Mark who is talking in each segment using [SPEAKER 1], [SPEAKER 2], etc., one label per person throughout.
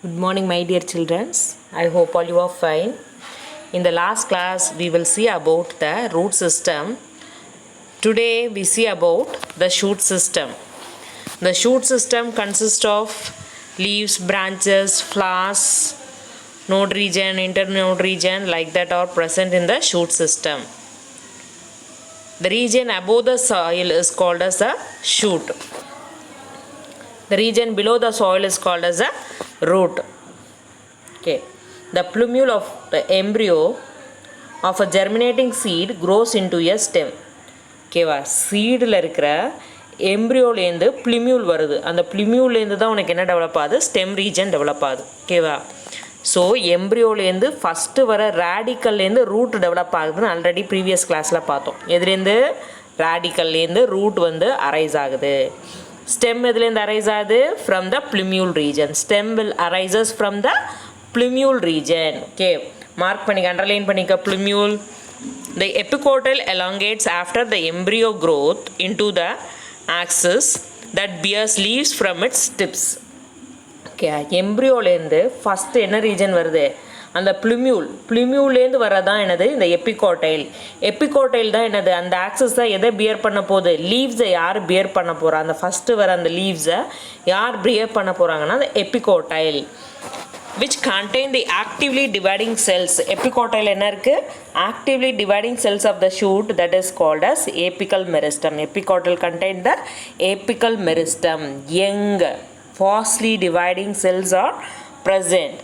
[SPEAKER 1] Good morning, my dear children. I hope all you are fine. In the last class, we will see about the root system. Today, we see about the shoot system. The shoot system consists of leaves, branches, flowers, node region, internode region, like that are present in the shoot system. The region above the soil is called as the shoot. The region below the soil is called as the root. Okay. The plumule of the embryo of a germinating seed grows into a stem. ஓகேவா, சீடில் இருக்கிற எம்ப்ரியோலேருந்து பிளிமியூல் வருது. அந்த பிளிமியூலேருந்து தான் உனக்கு என்ன develop ஆகுது? Stem region develop ஆகுது. ஓகேவா, ஸோ எம்ப்ரியோலேருந்து ஃபஸ்ட்டு வர ரேடிக்கல்லேருந்து ரூட் டெவலப் ஆகுதுன்னு ஆல்ரெடி ப்ரீவியஸ் கிளாஸில் பார்த்தோம். எதுலேருந்து? ரேடிக்கல்லேருந்து ரூட் அரைஸ் ஆகுது. ஸ்டெம் எதுலேருந்து அரைஸ் ஆகுது? From the plumule region. Stem will arises from the plumule region. Okay, mark பண்ணிக்க, underline பண்ணிக்க. plumule. The epicotyl elongates after the embryo growth into the axis that bears leaves from its tips. Okay, எம்ப்ரியோலேருந்து first என்ன region வருது? அந்த பிளிமியூலேருந்து வரதான் என்னது? இந்த எப்பிகோட்டைல். எப்பிகோட்டைல் தான் என்னது? அந்த ஆக்சஸ் தான் எதை பியர் பண்ண போகுது? லீவ்ஸை யார் பியர் பண்ண போகிறா? அந்த ஃபஸ்ட்டு வர அந்த லீவ்ஸை யார் பியர் பண்ண போகிறாங்கன்னா அந்த எப்பிகோட்டைல், which contain the actively dividing cells. Epicotyl என்ன இருக்கு? Actively dividing cells of the shoot, that is called as apical meristem. Epicotyl contain the apical meristem. Young falsely dividing cells are present.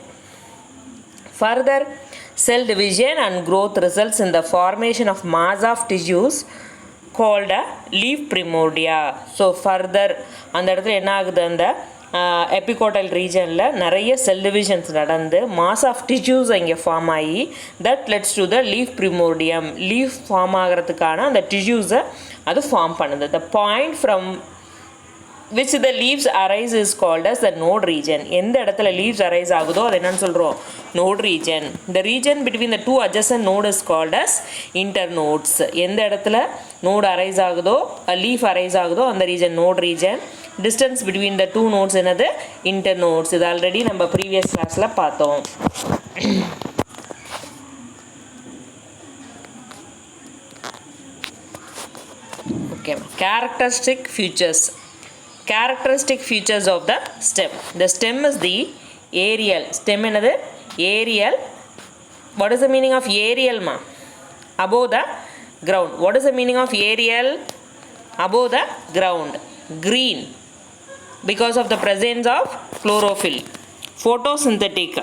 [SPEAKER 1] Further cell division and growth results in the formation of mass of tissues called a leaf primordia. So further அந்த இடத்துல என்ன ஆகுது? அந்த epicotyl ரீஜனில் நிறைய cell divisions நடந்து mass of tissues இங்கே form ஆகி that leads to the leaf primordium. Leaf form ஆகிறதுக்கான அந்த டிஷ்யூஸை அது ஃபார்ம் பண்ணுது. The point from which the leaves arise is called as the node region. எந்த இடத்துல லீவ்ஸ் அரைஸ் ஆகுதோ அது என்னன்னு சொல்கிறோம்? Node region. The region between the two adjacent node is called as internodes. எந்த இடத்துல நோட் அரைஸ் ஆகுதோ, லீஃப் அரைஸ் ஆகுதோ அந்த region node region. Distance between the two nodes என்னது? இன்டர்நோட்ஸ். இது ஆல்ரெடி நம்ம ப்ரீவியஸ் கிளாஸில் பார்த்தோம். Okay, characteristic features. Characteristic features of the stem. The stem is the aerial. Stem என்னது? Aerial. What is the meaning of aerial ma? Above the ground. What is the meaning of aerial? Above the ground. Green, because of the presence of chlorophyll. Photosynthetic.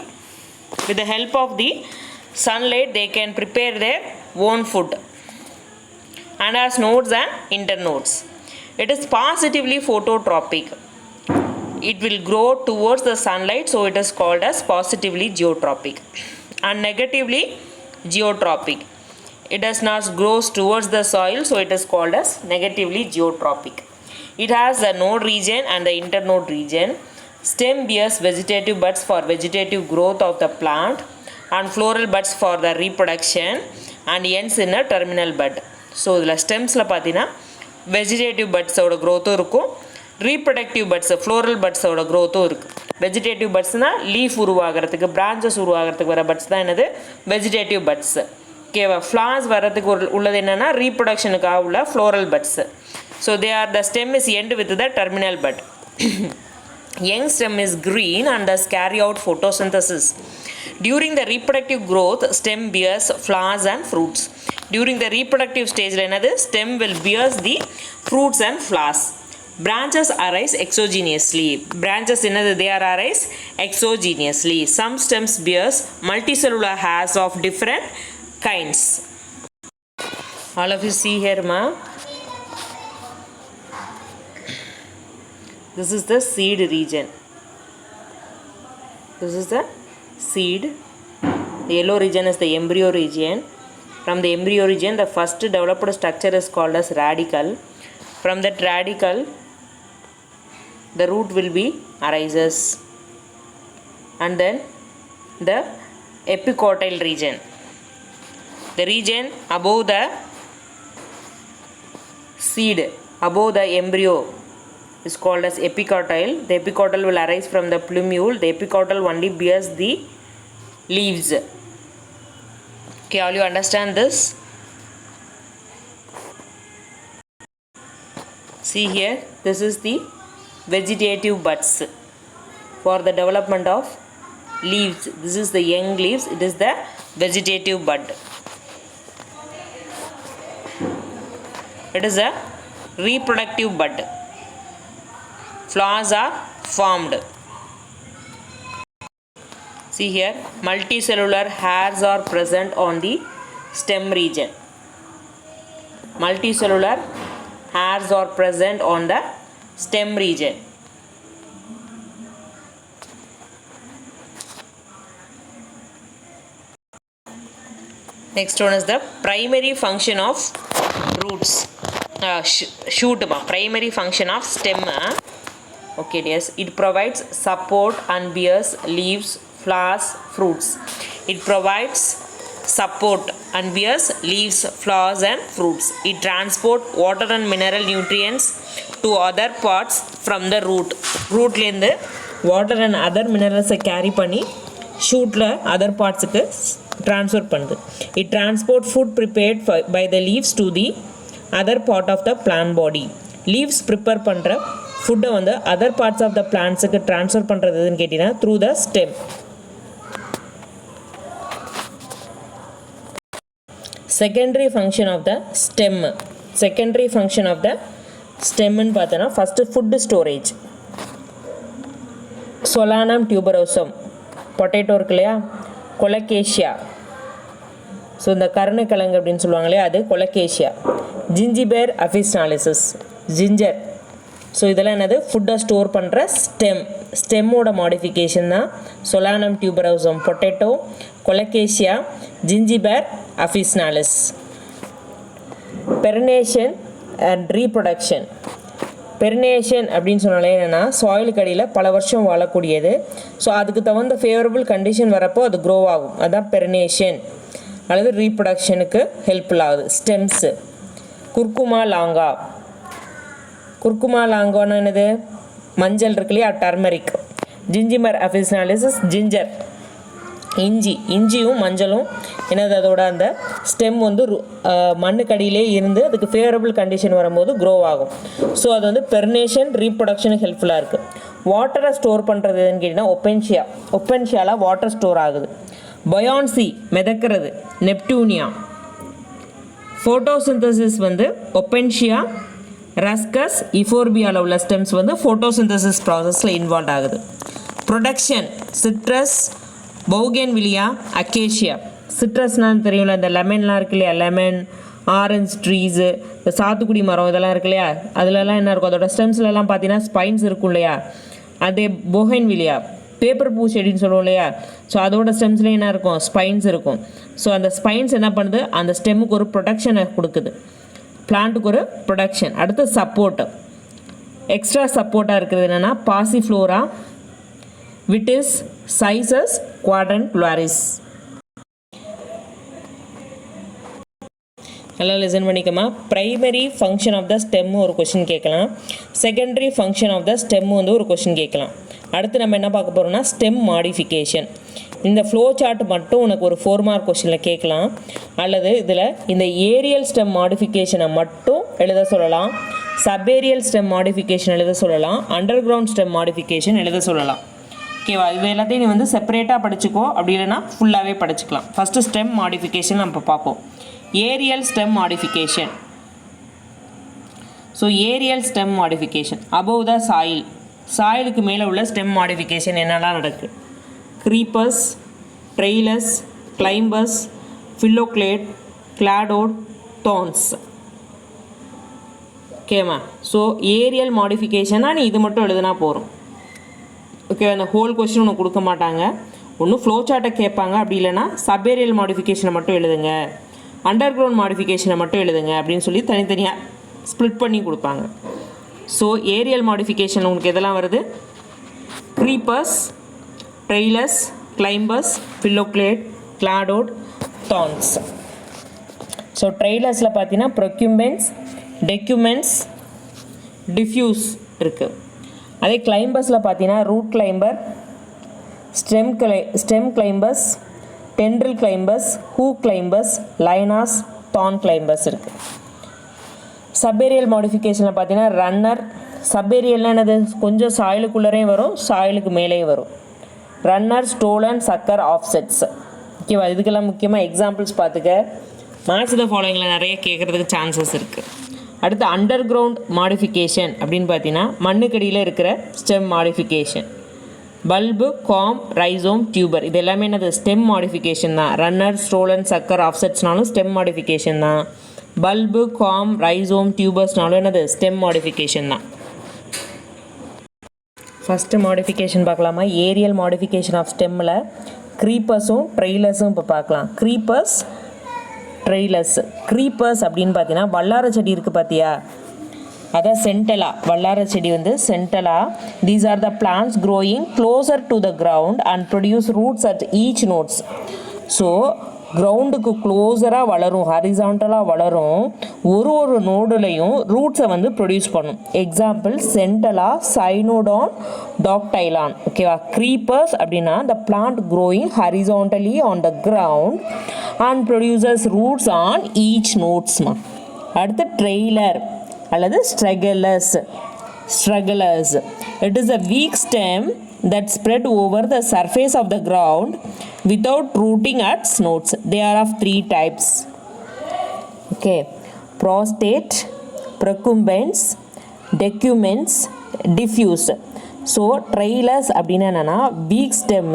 [SPEAKER 1] With the help of the sunlight they can prepare their own food and has nodes and internodes. It is positively phototropic. It will grow towards the sunlight, so it is called as positively geotropic. And negatively geotropic. It does not grow towards the soil, so it is called as negatively geotropic. It has the node region and the internode region. Stem bears vegetative buds for vegetative growth of the plant and floral buds for the reproduction and ends in a terminal bud. So இதில் ஸ்டெம்ஸில் பார்த்தீங்கன்னா vegetative பட்ஸோட க்ரோத்தும் இருக்கும், reproductive buds floral பட்ஸோட க்ரோத்தும் இருக்குது. Vegetative பட்ஸ்னால் leaf உருவாகிறதுக்கு, branches உருவாகிறதுக்கு வர puts தான் என்னது? Vegetative buds. ஓகேவா, ஃப்ளார்ஸ் வர்றதுக்கு உள்ளது என்னென்னா ரீப்ரொடக்ஷனுக்காக உள்ள floral buds. So they are the stem is end with the terminal but. Young stem is green and does carry out photosynthesis. During the reproductive growth, stem bears flowers and fruits. During the reproductive stage, another stem will bears the fruits and flowers. Branches arise exogenously. Branches another they are arise exogenously. Some stems bears multicellular hairs of different kinds. All of you see here, ma. This is the seed region. This is the seed. The yellow region is the embryo region. From the embryo region, the first developed structure is called as radicle. From that radicle, the root will be arises. And then the epicotyl region. The region above the seed, above the embryo, is called as epicotyle. The epicotyle will arise from the plumule. The epicotyle only bears the leaves. Okay, all you understand this? See here, this is the vegetative buds for the development of leaves. This is the young leaves. It is the vegetative bud. It is a reproductive bud. Flowers are formed. See here, multicellular hairs are present on the stem region. Multicellular hairs are present on the stem region. Next one is the primary function of roots. Shoot, primary function of stem. Okay, yes, it provides support and bears leaves, flowers, fruits. It provides support and bears leaves, flowers and fruits. It transports water and mineral nutrients to other parts from the root. Rootலேருந்து water and other minerals carry பண்ணி shootல other partsக்கு transfer பண்ணுது. It transports food prepared by the leaves to the other part of the plant body. Leaves prepare பண்ணுற ஃபுட்டை வந்து other parts of the plantsக்கு transfer பண்ணுறதுன்னு கேட்டிங்கன்னா through the stem. Secondary function of the stem. Secondary function of the stem ன்னு பார்த்தோன்னா first food storage. Solanum tuberosum. Potato இருக்கு இல்லையா, கொலகேஷியா. So இந்த கருணைக்கிழங்கு அப்படின்னு சொல்லுவாங்க இல்லையா, அது கொலகேஷியா. ஜிஞ்சிபேர் அஃபிஸ்னாலிசிஸ், ஜிஞ்சர். ஸோ இதெல்லாம் என்னது, ஃபுட்டை ஸ்டோர் பண்ணுற ஸ்டெம். ஸ்டெம்மோட மாடிஃபிகேஷன் தான் solanum tuberosum, potato, colocasia, zingiber officinalis. Perennation and reproduction. Perennation அப்படின்னு சொன்னாலே என்னென்னா சாயிலுக்கு அடியில் பல வருஷம் வாழக்கூடியது. ஸோ அதுக்கு தகுந்த ஃபேவரபிள் கண்டிஷன் வரப்போ அது க்ரோ ஆகும். அதுதான் பெர்னேஷன் அல்லது ரீப்ரொடக்ஷனுக்கு ஹெல்ப்ஃபுல் ஆகுது ஸ்டெம்ஸு. குர்குமா லாங்கா. குர்குமா லாங்கான்னு என்னது, மஞ்சள் இருக்கு இல்லையா, டர்மரிக். ஜிஞ்சிமர் அஃபிஸ்னாலிசிஸ், ஜிஞ்சர், இஞ்சி. இஞ்சியும் மஞ்சளும் என்னது, அதோட அந்த ஸ்டெம் வந்து மண்ணுக்கடியிலே இருந்து அதுக்கு ஃபேவரபிள் கண்டிஷன் வரும்போது க்ரோ ஆகும். ஸோ அது வந்து பெர்னேஷன் ரீப்ரொடக்ஷனுக்கு ஹெல்ப்ஃபுல்லாக இருக்குது. வாட்டரை ஸ்டோர் பண்ணுறது எதுன்னு கேட்டிங்கன்னா ஒப்பென்ஷியா. ஒப்பென்ஷியாவில் வாட்டர் ஸ்டோர் ஆகுது. பயான்சி, மிதக்கிறது, நெப்டூனியா. ஃபோட்டோசிந்தசிஸ் வந்து ஒப்பென்ஷியா, ரஸ்கஸ், இஃபோர்பியாவில் உள்ள ஸ்டெம்ஸ் வந்து ஃபோட்டோசிந்தசிஸ் ப்ராசஸில் இன்வால்வ் ஆகுது. Production, citrus, bougainvillea, acacia. சிட்ரஸ்னால் தெரியும்ல, இந்த லெமன்லாம் இருக்கு இல்லையா, லெமன், ஆரஞ்சு ட்ரீஸு, இந்த சாத்துக்குடி மரம் இதெல்லாம் இருக்கு இல்லையா, அதிலலாம் என்ன இருக்கும், அதோட ஸ்டெம்ஸ்லலாம் பார்த்தீங்கன்னா ஸ்பைன்ஸ் இருக்கும் இல்லையா, அதே போகேன்விலியா. பேப்பர் பூ செடின்னு சொல்லுவோம் இல்லையா, ஸோ அதோட ஸ்டெம்ஸ்லேயும் என்ன இருக்கும், ஸ்பைன்ஸ் இருக்கும். ஸோ அந்த ஸ்பைன்ஸ் என்ன பண்ணுது, அந்த ஸ்டெம்முக்கு ஒரு ப்ரொடக்ஷனை கொடுக்குது, பிளான்ட்டுக்கு ஒரு ப்ரொடக்ஷன். அடுத்து சப்போர்ட். எக்ஸ்ட்ரா சப்போர்ட்டாக இருக்கிறது என்னென்னா பாசிஃப்ளோரா, விட்டிஸ், சைசஸ், குவாட்ரன்குலாரிஸ். நல்லா லிசன் பண்ணிக்கமா. Primary function of the stem ஒரு கொஷின் கேட்கலாம். Secondary function of the stem வந்து ஒரு கொஷின் கேட்கலாம். அடுத்து நம்ம என்ன பார்க்க போகிறோம்னா ஸ்டெம் மாடிஃபிகேஷன். இந்த ஃப்ளோ சார்ட் மட்டும் உனக்கு ஒரு 4 மார்க் கொஷினில் கேட்கலாம். அல்லது இதில் இந்த ஏரியல் ஸ்டெம் மாடிஃபிகேஷனை மட்டும் எழுத சொல்லலாம், சப்பேரியல் ஸ்டெம் மாடிஃபிகேஷன் எழுத சொல்லலாம், அண்டர் கிரவுண்ட் ஸ்டெம் மாடிஃபிகேஷன் எழுத சொல்லலாம். ஓகேவா? இது எல்லாத்தையும் நீ வந்து செப்பரேட்டாக படிச்சுக்கோ, அப்படி இல்லைனா ஃபுல்லாகவே படிச்சுக்கலாம். ஃபஸ்ட்டு ஸ்டெம் மாடிஃபிகேஷன் நம்ம பார்ப்போம். Aerial stem modification. So aerial stem modification above the soil. சாயிலுக்கு மேலே உள்ள ஸ்டெம் மாடிஃபிகேஷன் என்னெல்லாம் நடக்குது? Creepers, trailers, climbers, phylloclade, cladode, thorns. ஓகேம்மா? ஸோ ஏரியல் மாடிஃபிகேஷனாக நீ இது மட்டும் எழுதுனா போகிறோம். ஓகே, அந்த ஹோல் கொஸ்டின் உனக்கு கொடுக்க மாட்டாங்க. ஒன்று ஃப்ளோ சார்ட்டை கேட்பாங்க, அப்படி இல்லைனா சப்பேரியல் மாடிஃபிகேஷனை மட்டும் எழுதுங்க, அண்டர் கிரவுண்ட் மாடிஃபிகேஷனை மட்டும் எழுதுங்க அப்படின்னு சொல்லி தனித்தனியாக ஸ்ப்ளிட் பண்ணி கொடுப்பாங்க. ஸோ ஏரியல் மாடிஃபிகேஷன் உங்களுக்கு எதெல்லாம் வருது? Creepers, trailers, climbers, phylloclade, cladode, thorns. So ட்ரெய்லஸில் பார்த்தீங்கன்னா ப்ரொக்யூமென்ட்ஸ், டெக்யூமென்ட்ஸ், டிஃப்யூஸ் இருக்குது. அதே கிளைம்பர்ஸில் பார்த்தீங்கன்னா root climber, stem climbers, tendril climbers, hook climbers, lianas, thorn climbers இருக்குது. சப்பேரியல் மாடிஃபிகேஷனில் பார்த்தீங்கன்னா ரன்னர். சப்பேரியல்னால் என்னது? கொஞ்சம் சாயிலுக்குள்ளரையும் வரும், சாயிலுக்கு மேலேயும் வரும். ரன்னர், ஸ்டோலன், சக்கர், ஆஃப்செட்ஸ். ஓகேவா? இதுக்கெல்லாம் முக்கியமாக எக்ஸாம்பிள்ஸ் பார்த்துக்க. மேட்ச் த ஃபாலோயிங்கில் நிறைய கேட்குறதுக்கு சான்சஸ் இருக்குது. அடுத்து அண்டர் கிரவுண்ட் மாடிஃபிகேஷன் அப்படின்னு பார்த்தீங்கன்னா மண்ணுக்கடியில் இருக்கிற stem modification. Bulb, com, rhizome, tuber இது எல்லாமே என்னது? ஸ்டெம் மாடிஃபிகேஷன் தான். ரன்னர், ஸ்டோலன், சக்கர், ஆஃப்செட்ஸ்னாலும் ஸ்டெம் மாடிஃபிகேஷன் தான். பல்பு, காம், ரைசோம், டியூபர்ஸ்னாலும் என்னது? ஸ்டெம் மாடிஃபிகேஷன் தான். ஃபஸ்ட்டு மாடிஃபிகேஷன் பார்க்கலாமா? ஏரியல் மாடிஃபிகேஷன் ஆஃப் ஸ்டெம்மில் க்ரீப்பர்ஸும் ட்ரெய்லர்ஸும் இப்போ பார்க்கலாம். Creepers, trailers. க்ரீப்பர்ஸ் அப்படின்னு பார்த்தீங்கன்னா வல்லார செடி இருக்குது பார்த்தியா? அதான் சென்டலா. வல்லார செடி வந்து Centella. These are the plants growing closer to the ground and produce roots at each nodes. So கிரவுண்டுக்கு க்ளோஸராக வளரும், ஹரிசாண்டலாக வளரும். ஒரு நோடுலையும் ரூட்ஸை வந்து ப்ரொடியூஸ் பண்ணும். Example Centella, Cynodon, Dactylon. ஓகேவா? க்ரீப்பர்ஸ் அப்படின்னா the plant growing horizontally on the ground and produces roots on each நோட்ஸ்மா. அடுத்து ட்ரெய்லர் அல்லது ஸ்ட்ரகலர்ஸ். It is a weak stem that spread over the surface of the ground without rooting at nodes. They are of 3 types. Okay, prostate, procumbens, decumens, diffuse. So trailers அப்படின்னா என்னன்னா weak stem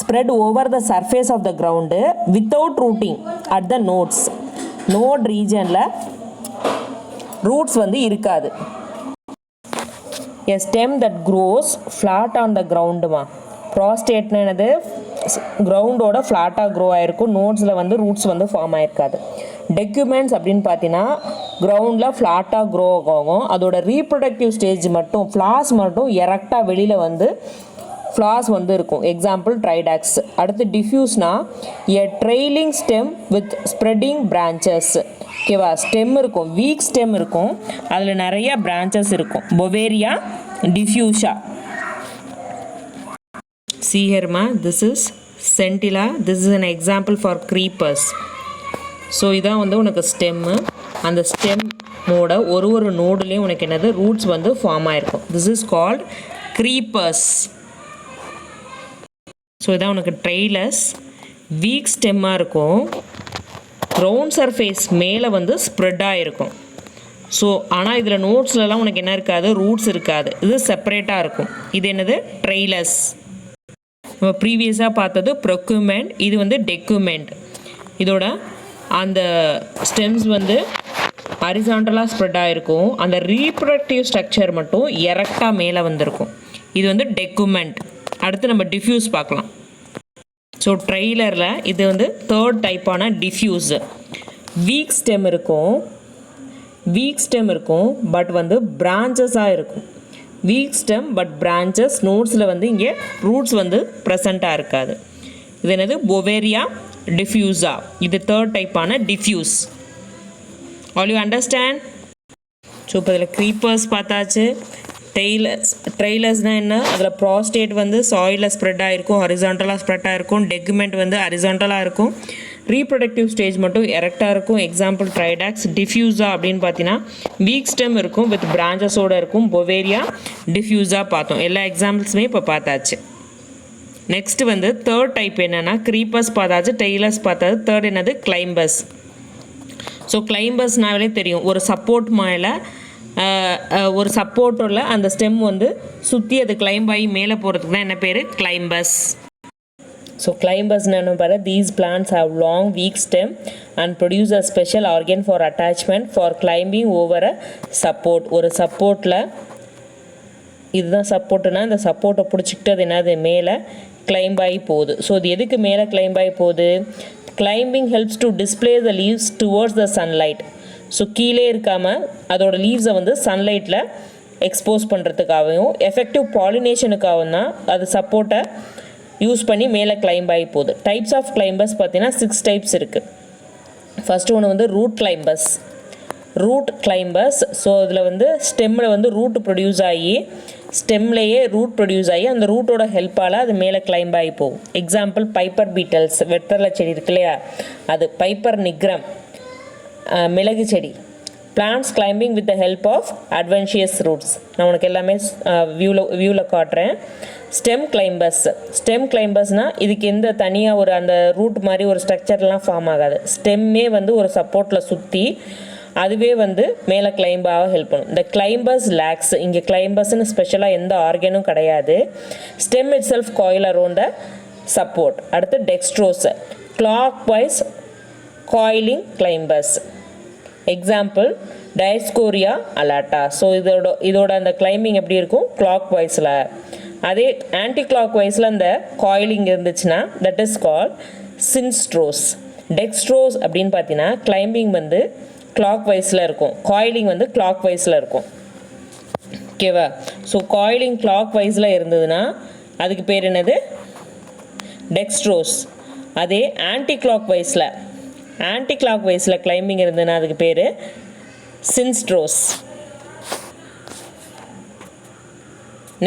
[SPEAKER 1] spread over the surface of the ground without rooting at the nodes. Node ரீஜனில் roots வந்து இருக்காது. A stem that grows flat on the கிரவுண்டுமா. ப்ராஸ்டேட்னா என்னது? கிரவுண்டோட ஃப்ளாட்டாக க்ரோ ஆகிருக்கும். நோட்ஸில் வந்து ரூட்ஸ் வந்து ஃபார்ம் ஆகிருக்காது. டெக்யூமெண்ட்ஸ் அப்படின்னு பார்த்தீங்கன்னா கிரவுண்டில் ஃப்ளாட்டாக க்ரோ ஆகும். அதோட ரீப்ரொடக்டிவ் ஸ்டேஜ் மட்டும் ஃப்ளாஸ் மட்டும் எரெக்டாக வெளியில் வந்து ஃப்ளாஸ் வந்து இருக்கும். Example Tridax. அடுத்து டிஃப்யூஸ்னா a trailing stem with spreading branches. ஓகேவா? ஸ்டெம் இருக்கும், வீக் ஸ்டெம் இருக்கும், அதில் நிறைய பிரான்ச்சஸ் இருக்கும். Boerhavia, diffusa. See here ma, this is centilla. This is an example for creepers. So இதான் வந்து உனக்கு ஸ்டெம்மு. அந்த ஸ்டெம்மோட ஒரு நோடுலேயும் உனக்கு என்னது? ரூட்ஸ் வந்து ஃபார்ம் ஆகிருக்கும். This is called creepers. So இதான் உனக்கு ட்ரெய்லர்ஸ். வீக் ஸ்டெம்மாக இருக்கும், கிரவுண்ட் சர்ஃபேஸ் மேலே வந்து ஸ்ப்ரெட்டாக இருக்கும். ஸோ ஆனால் இதில் நோட்ஸ்லலாம் உனக்கு என்ன இருக்காது? ரூட்ஸ் இருக்காது. இது செப்பரேட்டாக இருக்கும். இது என்னது? ட்ரெய்லர்ஸ். நம்ம ப்ரீவியஸாக பார்த்தது ப்ரொக்யூமெண்ட், இது வந்து டெக்யூமெண்ட். இதோட அந்த ஸ்டெம்ஸ் வந்து ஹரிசாண்டலாக ஸ்ப்ரெட்டாக இருக்கும். அந்த ரீப்ரொடக்டிவ் ஸ்ட்ரக்சர் மட்டும் எரெக்டாக மேலே வந்திருக்கும். இது வந்து டெக்யூமெண்ட். அடுத்து நம்ம டிஃப்யூஸ் பார்க்கலாம். ஸோ ட்ரெய்லரில் இது வந்து 3rd டைப்பான டிஃப்யூஸ். வீக் ஸ்டெம் இருக்கும் பட் வந்து பிரான்ச்சஸாக இருக்கும். Weak stem but branches. நோட்ஸில் வந்து இங்கே ரூட்ஸ் வந்து ப்ரெசண்ட்டாக இருக்காது. இது என்னது? பொவேரியா, டிஃப்யூஸா. இது 3rd டைப்பான diffuse. All you understand? So இப்போ இதில் க்ரீப்பர்ஸ் பார்த்தாச்சு. ட்ரெய்லர்ஸ்னால் என்ன? அதில் ப்ராஸ்டேட் வந்து சாயிலில் ஸ்ப்ரெட் ஆகிருக்கும், ஹரிசாண்டலாக ஸ்ப்ரெட் ஆகிருக்கும். டெக்யூமெண்ட் வந்து ஹரிசாண்டலாக இருக்கும். ரீப்ரொடக்டிவ் ஸ்டேஜ் மட்டும் எரெக்டாக இருக்கும். Example Tridax. டிஃப்யூஸா அப்படின்னு பார்த்தீங்கன்னா வீக் ஸ்டெம் இருக்கும் வித் பிரான்ச்சஸோடு இருக்கும். பொவேரியா, டிஃப்யூஸா பார்த்தோம். எல்லா எக்ஸாம்பிள்ஸுமே இப்போ பார்த்தாச்சு. நெக்ஸ்ட் வந்து 3rd டைப் என்னென்னா க்ரீப்பர்ஸ் பார்த்தாச்சு, டெய்லர்ஸ் பார்த்தாச்சு. 3rd என்னது? கிளைம்பர்ஸ். ஸோ கிளைம்பர்ஸ்னாலே தெரியும், ஒரு சப்போர்ட் மேலே ஒரு சப்போர்ட்டில் அந்த ஸ்டெம் வந்து சுற்றி அது கிளைம்ப் ஆகி மேலே போகிறதுக்கு தான் என்ன பேர்? கிளைம்பர்ஸ். ஸோ கிளைம்பர்ஸ்னு என்ன பாரு? These plants have long week stem and produce a special organ for attachment for climbing over a support. ஒரு சப்போர்ட்டில் இதுதான் சப்போர்ட்டுனா இந்த சப்போர்ட்டை பிடிச்சிக்கிட்டு அது என்னது? மேலே கிளைம்ப் ஆகி போகுது. ஸோ இது எதுக்கு மேலே கிளைம்ப் ஆகி போகுது? Climbing helps to display the leaves towards the sunlight. So கீழே இருக்காமல் அதோட லீவ்ஸை வந்து சன்லைட்டில் எக்ஸ்போஸ் பண்ணுறதுக்காகவும் எஃபெக்டிவ் பாலினேஷனுக்காகவும் தான் அது சப்போர்ட்டை யூஸ் பண்ணி மேலே கிளைம்ப் ஆகி போகுது. டைப்ஸ் ஆஃப் கிளைம்பர்ஸ் பார்த்தீங்கன்னா 6 டைப்ஸ் இருக்குது. ஃபஸ்ட்டு ஒன்று வந்து root climbers. Root climbers. So இதில் வந்து ஸ்டெம்மில் வந்து ரூட் ப்ரொடியூஸ் ஆகி ஸ்டெம்லேயே ரூட் ப்ரொடியூஸ் ஆகி அந்த ரூட்டோட ஹெல்ப்பால் அது மேலே கிளைம்ப் ஆகி போகும். எக்ஸாம்பிள் பைப்பர் பீட்டல்ஸ், வெத்தலை செடி இருக்கு இல்லையா, அது பைப்பர் நிக்ரம், மிளகு செடி. Plants climbing with the help of adventitious roots. நான் உனக்கு எல்லாமே வியூவில் காட்டுறேன். Stem climbers. ஸ்டெம் கிளைம்பர்ஸ்னால் இதுக்கு எந்த தனியாக ஒரு அந்த ரூட் மாதிரி ஒரு ஸ்ட்ரக்சர்லாம் ஃபார்ம் ஆகாது. ஸ்டெம்மே வந்து ஒரு சப்போர்ட்டில் சுற்றி அதுவே வந்து மேலே கிளைம்பாக ஹெல்ப் பண்ணும். இந்த கிளைம்பர்ஸ் லேக்ஸ், இங்கே கிளைம்பர்ஸ்னு ஸ்பெஷலாக எந்த ஆர்கனும் கிடையாது. Stem itself coil around the support. அடுத்து dextrorse, clockwise coiling climbers. Example Dioscorea alata. So இதோட அந்த கிளைம்பிங் எப்படி இருக்கும், கிளாக் வைஸில். அதே ஆன்டி கிளாக் வைஸில் அந்த காயிலிங் இருந்துச்சுன்னா தட் இஸ் கால் சின்ஸ்ட்ரோஸ். டெக்ஸ்ட்ரோஸ் அப்படின்னு பார்த்தீங்கன்னா கிளைம்பிங் வந்து கிளாக் வைஸில் இருக்கும், காயிலிங் வந்து கிளாக் வைஸில் இருக்கும். ஓகேவா? ஸோ காயிலிங் கிளாக் வைஸில் இருந்ததுன்னா அதுக்கு பேர் என்னது, டெக்ஸ்ட்ரோஸ். அதே ஆன்டி கிளாக் வைஸில் கிளைம்பிங் இருந்ததுன்னா அதுக்கு பேர் sinistrorse.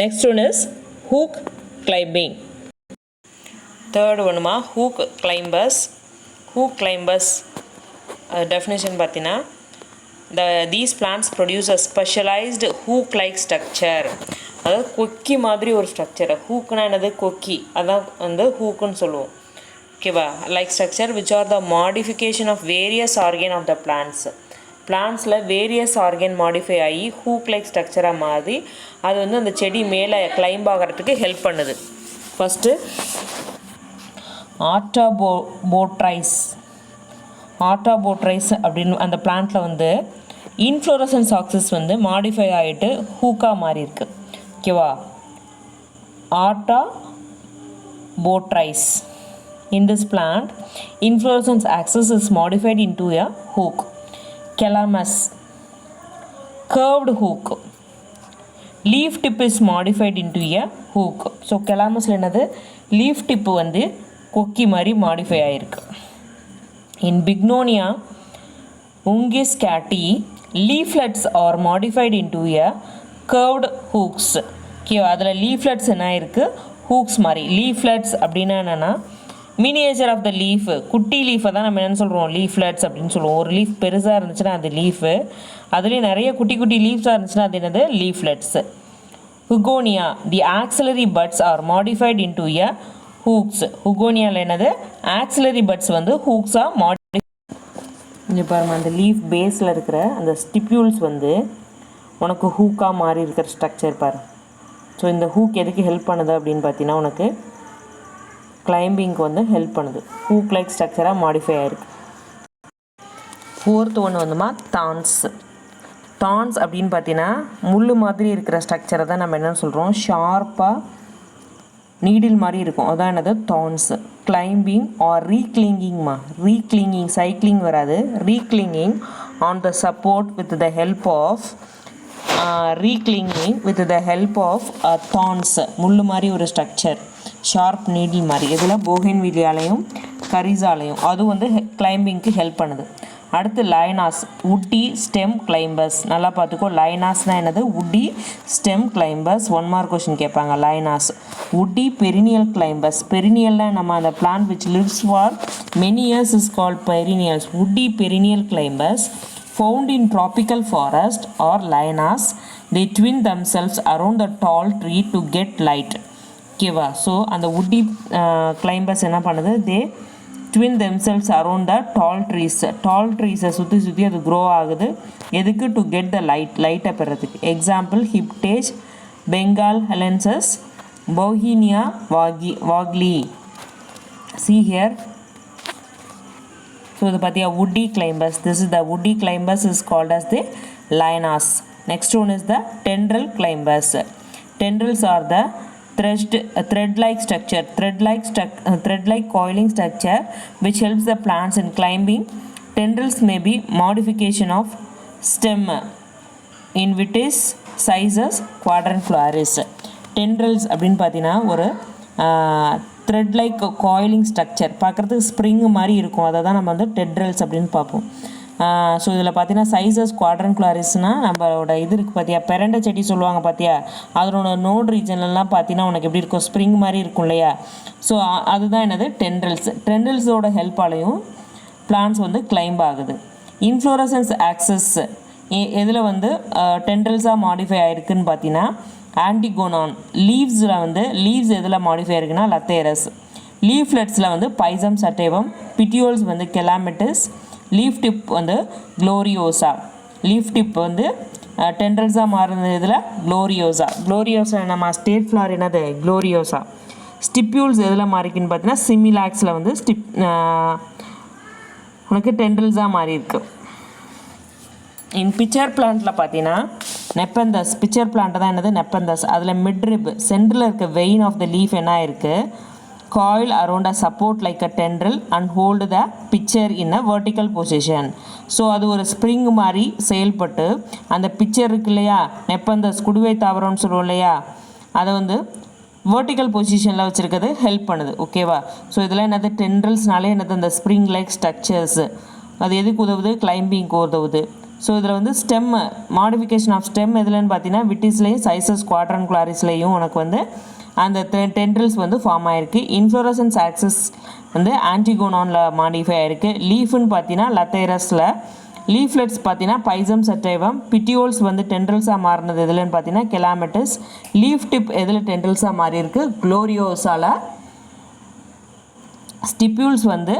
[SPEAKER 1] Next one is hook climbing. Third ஒன்றுமா hook climbers. Hook climbers definition பார்த்தீங்கன்னா these plants produce a specialized hook like structure. அதாவது கொக்கி மாதிரி ஒரு ஸ்ட்ரக்சர். ஹூக்குனா என்னது, கொக்கி, அதான் வந்து ஹூக்குன்னு சொல்லுவோம். ஓகேவா? Like structure which are the modification of various organ of the plants. பிளான்ஸில் வேரியஸ் ஆர்கன் மாடிஃபை ஆகி ஹூக் லைக் ஸ்ட்ரக்சராக மாறி அது வந்து அந்த செடி மேலே கிளைம்ப் ஆகிறதுக்கு ஹெல்ப் பண்ணுது. ஃபஸ்ட்டு ஆர்டாபோட்ரைஸ் அப்படின்னு அந்த பிளான்ட்டில் வந்து இன்ஃப்ளோரசன்ஸ் ஆக்சிஸ் வந்து மாடிஃபை ஆகிட்டு ஹூக்காக மாறி இருக்கு. ஓகேவா? ஆர்டாபோட்ரைஸ். In this plant, inflorescence axis is modified into a hook. Calamus, curved hook. Leaf tip is modified into a hook. So calamus என்னது, leaf tip வந்து கொக்கி மாதிரி மாடிஃபை ஆகிருக்கு. In Bignonia ungiscati, leaflets are modified into a curved hooks. Okay, அதில் leaflets என்ன இருக்குது, hooks மாதிரி. leaflets அப்படின்னா என்னென்னா மினியேச்சர் ஆஃப் த லீஃபு, குட்டி லீஃபை தான் நம்ம என்னென்னு சொல்கிறோம், லீஃப்லெட்ஸ் அப்படின்னு சொல்லுவோம். ஒரு லீஃப் பெருசாக இருந்துச்சுன்னா அது லீஃபு, அதுலேயும் நிறைய குட்டி குட்டி லீஃப்ஸாக இருந்துச்சுன்னா அது என்னது, leaflets. Hugonia, the axillary buds are modified into a hooks. ஹுகோனியாவில் என்னது, ஆக்சிலரி பட்ஸ் வந்து ஹூக்ஸாக மாடிஃபை. இங்கே பாருங்க, அந்த லீஃப் பேஸில் இருக்கிற அந்த ஸ்டிப்யூல்ஸ் வந்து உனக்கு ஹூக்காக மாறி இருக்கிற ஸ்ட்ரக்சர் பாரு. ஸோ இந்த ஹூக் எதுக்கு ஹெல்ப் பண்ணுது அப்படின்னு பார்த்தீங்கன்னா உனக்கு கிளைம்பிங்க்கு வந்து ஹெல்ப் பண்ணுது. ஹூக் லைக் ஸ்ட்ரக்சராக மாடிஃபை ஆகிருக்கு. ஃபோர்த் ஒன்று வந்துமா தான்ஸ். தான்ஸ் அப்படின்னு பார்த்தீங்கன்னா முள் மாதிரி இருக்கிற ஸ்ட்ரக்சரை தான் நம்ம என்னென்னு சொல்கிறோம், ஷார்ப்பாக நீடில் மாதிரி இருக்கும், அதான் என்னது தான்ஸ். கிளைம்பிங் ஆர் ரீக்ளிங்கிங்மா, ரீக்ளிங்கிங், சைக்கிளிங் வராது, reclining on the support with the help of reclining with the help of thorns. முள் மாதிரி ஒரு ஸ்ட்ரக்சர், ஷார்ப் நீடில் மாதிரி. இதில் போகன்வில்லியாலையும் கரிசாலையும் அது வந்து கிளைம்பிங்க்கு ஹெல்ப் பண்ணுது. அடுத்து லைனாஸ், உட்டி ஸ்டெம் கிளைம்பர்ஸ். நல்லா பார்த்துக்கோ, லைனாஸ்னால் என்னது, woody stem climbers. 1 mark question கேட்பாங்க. Lianas, woody perennial climbers. பெரினியல்னால் நம்ம அந்த plant which lives for many years is called perennials. Woody perennial climbers found in tropical forest or lianas. They twin themselves around the tall tree to get light. ஓகேவா? ஸோ அந்த உட்டி கிளைம்பர்ஸ் என்ன பண்ணுது, they twine themselves around the tall trees. Tall ட்ரீஸை சுற்றி சுற்றி அது க்ரோ ஆகுது. எதுக்கு? டு கெட் த லைட்டை பெறதுக்கு. Example Hiptage, benghalensis, Bauhinia vahlii. See here. So இது பார்த்தியா, woody climbers. This is the woody climbers is called as the lianas. Next one is the tendril climbers. Tendrils are the thread-like structure, thread-like coiling structure which helps the plants in climbing. Tendrils may be modification of stem in vitis, sizes, quadrangularis. Tendrils அப்படின்னு பார்த்தீங்கன்னா ஒரு thread like coiling structure, பார்க்குறதுக்கு spring மாதிரி இருக்கும், அதை தான் நம்ம வந்து டெட்ரல்ஸ் அப்படின்னு பார்ப்போம். ஸோ இதில் பார்த்தீங்கன்னா சைஸஸ் குவாட்ரன்குலாரிஸ்னால் நம்மளோட இது இருக்குது பார்த்தியா, பெரண்டை செடி சொல்லுவாங்க பார்த்தியா, அதனோட நோட் ரீஜன்லாம் பார்த்தீங்கன்னா உனக்கு எப்படி இருக்கும், ஸ்ப்ரிங் மாதிரி இருக்கும் இல்லையா. ஸோ அதுதான் என்னது டென்ட்ரில்ஸ். டென்ட்ரில்ஸோட ஹெல்ப்பாலையும் பிளான்ட்ஸ் வந்து கிளைம்ப் ஆகுது. இன்ஃப்ளோரசன்ஸ் ஆக்சஸ் எதில் வந்து டென்ட்ரில்ஸாக மாடிஃபை ஆகிருக்குன்னு பார்த்தீங்கன்னா ஆன்டிகோனான். லீவ்ஸில் வந்து லீவ்ஸ் எதில் மாடிஃபை ஆகிருக்குன்னா லத்தேரஸ். லீஃப்லெட்ஸில் வந்து பைசம் சட்டேவம். பிட்டியோல்ஸ் வந்து கெலாமெட்டிஸ். லீஃப் டிப் வந்து க்ளோரியோசா. லீஃப் டிப் வந்து டென்ட்ரில்ஸாக மாறுறது இதில் க்ளோரியோசா. க்ளோரியோசா நம்ம ஸ்டேட் ஃப்ளார் என்னது க்ளோரியோசா. ஸ்டிப்யூல்ஸ் எதில் மாறிக்குன்னு பார்த்தீங்கன்னா சிமிலாக்ஸில் வந்து உனக்கு டென்ட்ரில்ஸாக மாறி இருக்கு. இன் பிச்சர் பிளான்ட்டில் பார்த்தீங்கன்னா நெப்பந்தஸ். பிச்சர் பிளான்ட் தான் என்னது நெப்பந்தஸ். அதில் மிட்ரிப் சென்டரில் இருக்க வெயின் ஆஃப் த லீஃப் என்ன இருக்குது, coil around a support like a tendril and hold the pitcher in a vertical position. So அது ஒரு ஸ்ப்ரிங் மாதிரி செயல்பட்டு அந்த பிக்சர் இருக்கு இல்லையா, நெப்பந்தஸ் குடுவை தாவரம்னு சொல்லுவோம் இல்லையா, அதை வந்து வேர்ட்டிக்கல் பொசிஷனில் வச்சுருக்கிறது ஹெல்ப் பண்ணுது. ஓகேவா. ஸோ இதெல்லாம் என்னது டென்ட்ரில்ஸ்னாலே என்னது அந்த ஸ்ப்ரிங் லைக் ஸ்ட்ரக்சர்ஸ். அது எதுக்கு உதவுது, கிளைம்பிங்க்கு உதவுது. ஸோ இதில் வந்து ஸ்டெம் மாடிஃபிகேஷன் ஆஃப் ஸ்டெம் எதுலன்னு பார்த்தீங்கன்னா விட்டிஸ்லேயும் சைசஸ் குவாட்ரன்குலாரிஸ்லேயும் உனக்கு வந்து அந்த டென்ட்ரில்ஸ் வந்து ஃபார்ம் ஆகிருக்கு. இன்ஃப்ளோரசன்ஸ் ஆக்சஸ் வந்து ஆன்டிகோனானில் மாடிஃபை ஆகிருக்கு. லீஃப்னு பார்த்தீங்கன்னா லத்தேரஸில். லீஃப்லெட்ஸ் பார்த்தீங்கன்னா பைசம் சட்டைவம். பிட்டியோல்ஸ் வந்து டென்ட்ரில்ஸாக மாறினது எதுலன்னு பார்த்தீங்கன்னா கெலாமெட்டிஸ். லீஃப் டிப் எதில் டென்ட்ரில்ஸாக மாறி இருக்கு, க்ளோரியோசாவில். ஸ்டிப்யூல்ஸ் வந்து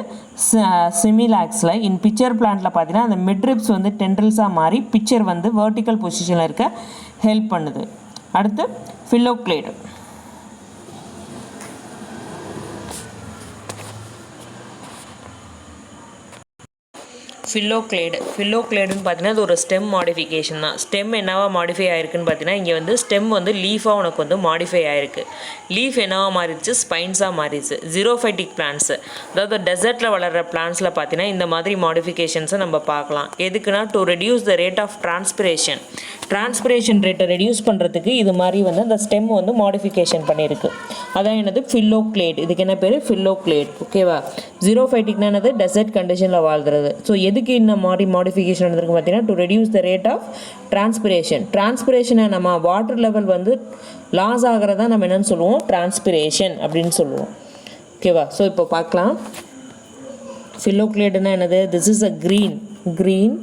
[SPEAKER 1] சிமிலாக்ஸில். இன் பிக்சர் பிளான்ட்டில் பார்த்தீங்கன்னா அந்த மிட்ரிப்ஸ் வந்து டென்ட்ரில்ஸாக மாறி பிக்சர் வந்து வேர்ட்டிக்கல் பொசிஷனில் இருக்க ஹெல்ப் பண்ணுது. அடுத்து ஃபில்லோக்ளேட். ஃபில்லோக்ளேடுன்னு பார்த்தீங்கன்னா அது ஒரு ஸ்டெம் மாடிஃபிகேஷன் தான். ஸ்டெம் என்னவா மாடிஃபை ஆயிருக்குன்னு பார்த்தீங்கன்னா இங்கே வந்து ஸ்டெம் வந்து லீஃபாக உனக்கு வந்து மாடிஃபை ஆயிருக்கு. லீஃப் என்னவா மாறிடுச்சு, ஸ்பைன்ஸாக மாறிடுச்சு. ஜீரோஃபைட்டிக் பிளான்ட்ஸு, அதாவது டெசர்ட்டில் வளர்கிற பிளான்ட்ஸில் பார்த்தீங்கன்னா இந்த மாதிரி மாடிஃபிகேஷன்ஸை நம்ம பார்க்கலாம். எதுக்குன்னா to reduce the rate of transpiration ரேட்டை ரெடியூஸ் பண்ணுறதுக்கு இது மாதிரி வந்து அந்த ஸ்டெம் வந்து மாடிஃபிகேஷன் பண்ணியிருக்கு. அதான் என்னது ஃபில்லோக்ளேட். இதுக்கு என்ன பேர், ஃபில்லோக்ளேட். ஓகேவா. ஜீரோஃபைட்டிக்னா என்னது டெசர்ட் கண்டிஷனில் வாழ்கிறது. ஸோ எதுக்கு இந்த மாதிரி மாடிஃபிகேஷன் நடந்திருக்கு பார்த்தீங்கன்னா to reduce the rate of டிரான்ஸ்பிரேஷனை நம்ம வாட்டர் லெவல் வந்து லாஸ் ஆகிறதா நம்ம என்னென்னு சொல்லுவோம், டிரான்ஸ்பிரேஷன் அப்படின்னு சொல்லுவோம். ஓகேவா. ஸோ இப்போ பார்க்கலாம் ஃபில்லோக்ளேடுனா என்னது. This is a green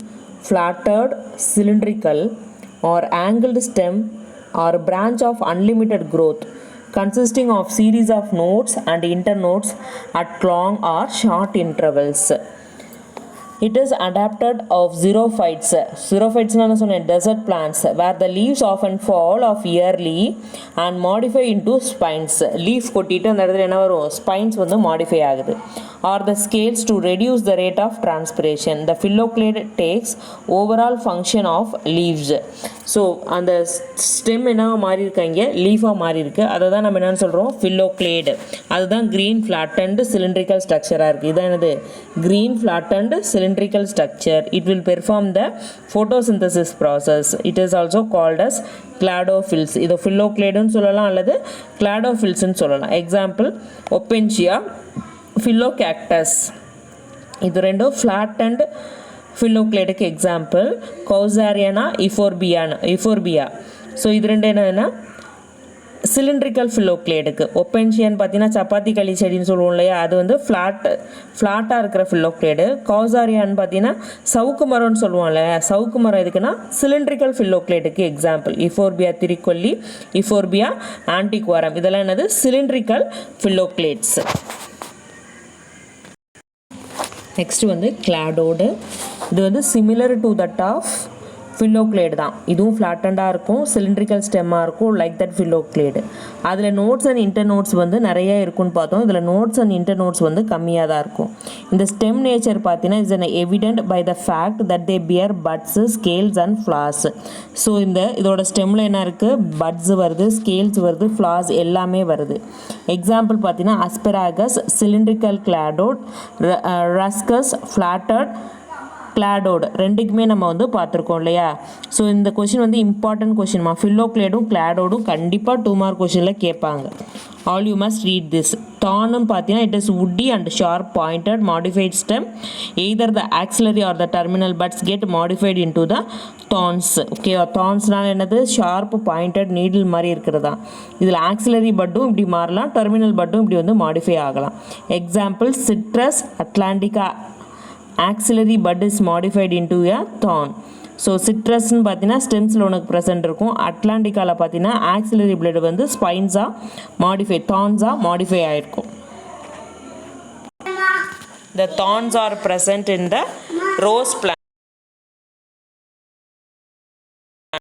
[SPEAKER 1] flattered cylindrical or angled stem or branch of unlimited growth consisting of series of nodes and internodes at long or short intervals. It is adapted of xerophytes. Xerophytes na sonna desert plants where the leaves often fall off yearly and modify into spines. Leaf கொட்டிட்டு அந்த இடத்துல என்ன வரும், spines வந்து modify ஆகுது. Or the scales to reduce the rate of transpiration. The phylloclade takes overall function of leaves. So அந்த stem என்ன மாறி இருக்காங்க, லீஃபாக மாறி இருக்கு. அதை தான் நம்ம என்னென்னு சொல்கிறோம், ஃபில்லோக்ளேடு. அதுதான் க்ரீன் ஃப்ளாட்டன்டு சிலிண்ட்ரிக்கல் ஸ்ட்ரக்சராக இருக்குது. இதான் என்னது, green flattened cylindrical structure. It will perform the photosynthesis process. It is also called as cladophylls. இதை ஃபில்லோக்ளேடுன்னு சொல்லலாம் அல்லது கிளாடோஃபில்ஸ்ன்னு சொல்லலாம். Example Opuntia, Phyllocactus. இது ரெண்டும் ஃப்ளாட்டன்ட் ஃபில்லோக்ளேடுக்கு எக்ஸாம்பிள். கௌசாரியானா இஃபோர்பியா. ஸோ இது ரெண்டு என்னதுன்னா சிலிண்ட்ரிக்கல் ஃபில்லோக்ளேடுக்கு. ஒப்பென்ஷியன் பார்த்தீங்கன்னா சப்பாத்தி களி செடின்னு சொல்லுவோம் இல்லையா, அது வந்து ஃப்ளாட்டாக இருக்கிற ஃபில்லோக்ளேடு. கௌசாரியான்னு பார்த்தீங்கன்னா சவுக்கு மரம்னு சொல்லுவோம்ல, சவுக்கு மரம் எதுக்குன்னா சிலிண்ட்ரிக்கல் ஃபில்லோக்ளேடுக்கு எக்ஸாம்பிள். இஃபோர்பியா திரிக்கொல்லி, இஃபோர்பியா ஆன்டிகுவாரம், இதெல்லாம் என்னது சிலிண்ட்ரிக்கல் ஃபில்லோக்ளேட்ஸ். நெக்ஸ்ட் வந்து கிளாடோடு. இது வந்து சிமிலர் டு தட் ஆஃப் ஃபில்லோக்ளேடு தான். இதுவும் ஃப்ளாட்டண்டாக இருக்கும், சிலிண்ட்ரிக்கல் ஸ்டெம்மாக இருக்கும், லைக் தட் ஃபில்லோக்ளேடு. அதில் நோட்ஸ் அண்ட் இன்டர் நோட்ஸ் வந்து நிறைய இருக்குன்னு பார்த்தோம். இதில் நோட்ஸ் அண்ட் இன்டர் நோட்ஸ் வந்து கம்மியாக தான் இருக்கும். இந்த ஸ்டெம் நேச்சர் பார்த்தீங்கன்னா is an evident by the fact that they bear buds, scales and flowers. So இதோட ஸ்டெம்மில் என்ன இருக்குது, பட்ஸ் வருது, ஸ்கேல்ஸ் வருது, ஃப்ளாஸ் எல்லாமே வருது. எக்ஸாம்பிள் பார்த்தீங்கன்னா அஸ்பெராகஸ், சிலிண்ட்ரிக்கல் கிளாடோட், ரஸ்கஸ், ஃப்ளாட்டட் கிளாடோடு, ரெண்டுக்குமே நம்ம வந்து பார்த்துருக்கோம் இல்லையா. ஸோ இந்த கொஷின் வந்து இம்பார்ட்டன்ட் கொஷின்மா. ஃபில்லோக்ளேடும் கிளாடோடும் கண்டிப்பாக 2 மார்க் கொஷினில் கேட்பாங்க. all you must read this. Thorn பார்த்தீங்கன்னா it is woody and sharp pointed modified stem. Either the axillary or the terminal buds get modified into the thorns. Okay, thornsனால என்னது sharp pointed needle மாதிரி இருக்கிறதா. இதில் axillary budடும் இப்படி மாறலாம், terminal budடும் இப்படி வந்து modify ஆகலாம். Example, citrus atlantica axillary bud is modified into a thorn. ஸோ சிட்ரஸ்ன்னு பார்த்தீங்கன்னா ஸ்டெம்ஸில் உனக்கு ப்ரெசென்ட் இருக்கும். அட்லாண்டிக்காவில் பார்த்தீங்கன்னா ஆக்சிலரி பிளேடு வந்து ஸ்பைன்ஸாக மாடிஃபை, தார்ன்ஸாக மாடிஃபை ஆகிருக்கும். The thorns are present in the rose plant.